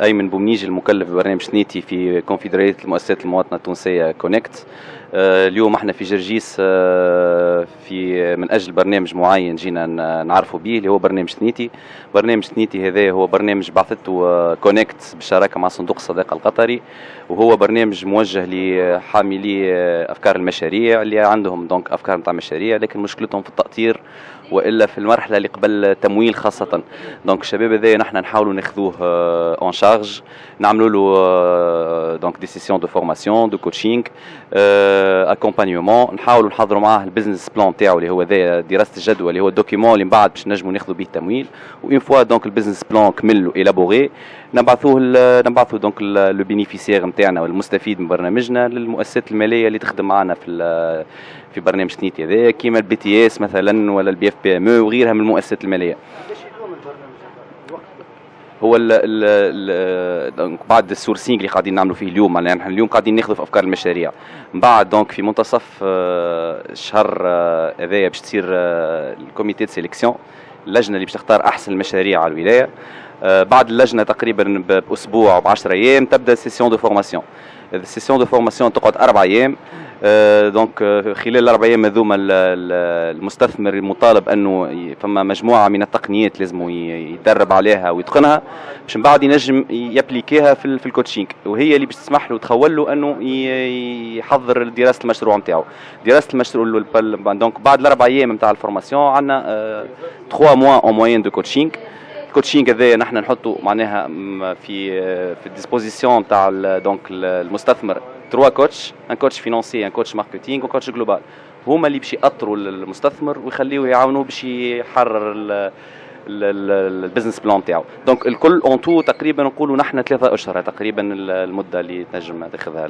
أيمن بومنيجي المكلف ببرنامج سنيتي في كونفدرالية المؤسسات المواطنة التونسية كونكت. اليوم احنا في جرجيس في من أجل برنامج معين جينا نعرفوا به اللي هو برنامج سنيتي. برنامج سنيتي هذا هو برنامج بعثته كونكت بالشراكة مع صندوق الصداقة القطري، وهو برنامج موجه لحاملي أفكار المشاريع اللي عندهم دونك أفكار نتاع مشاريع لكن مشكلتهم في التأطير والا في المرحله اللي قبل التمويل خاصه. دونك الشباب هذايا نحن نحاولوا ناخذوه اون شارج، نعملوا له دونك دي سيسيون دو فورماسيون دو كوتشينغ اكومبانيومون، نحاولوا نحضروا معاه البيزنس بلان تاعو اللي هو ذا دراسه الجدوى اللي هو الدوكيمون اللي من بعد باش نجموا ناخذوا به التمويل. وإن فوا دونك البيزنس بلان كمل وإلابوري نبعثوه دونك لو بينيفيسيير نتاعنا والمستفيد من برنامجنا للمؤسسات الماليه اللي تخدم معنا في برنامج سنيتي هذا كيما البي تي اس مثلا ولا البي اف بي ام او وغيرها من المؤسسات الماليه. هو بعد السورسينغ اللي قاعدين نعملوا فيه اليوم، يعني نحن اليوم قاعدين ناخذوا في افكار المشاريع، من بعد دونك في منتصف الشهر هذايا باش تصير الكوميتي دو سيليكسيون، اللجنه اللي باش تختار احسن المشاريع على الولايه. بعد اللجنه تقريبا باسبوع ب10 ايام تبدا السيسيون دو فورماسيون. السيسيون دو فورماسيون تقعد 4 ايام. دونك خلال ال4 ايام هذوما المستثمر المطالب انه فما مجموعه من التقنيات لازم يدرب عليها ويتقنها باش من بعد ينجم يابليكيها في الكوتشينغ، وهي اللي باش تسمح له وتخول له انه يحضر دراسه المشروع نتاعو. دراسه المشروع دونك بعد ال4 ايام نتاع الفورماسيون عندنا 3 موا اون موين دو كوتشينغ. الكوتشينغ هذايا نحن نحطوا معناها في الديسبوزيسيون تاع دونك المستثمر 3 كوتش، ان كوتش فينانسي، ان كوتش ماركتينغ، وكوتش جلوبال، هما اللي باش يأطروا المستثمر ويخليوه يعاونوه باش يحرر البزنس بلان تاعو. دونك الكل اون تو تقريبا نقولوا نحن 3 اشهر تقريبا المده اللي تنجم تاخذها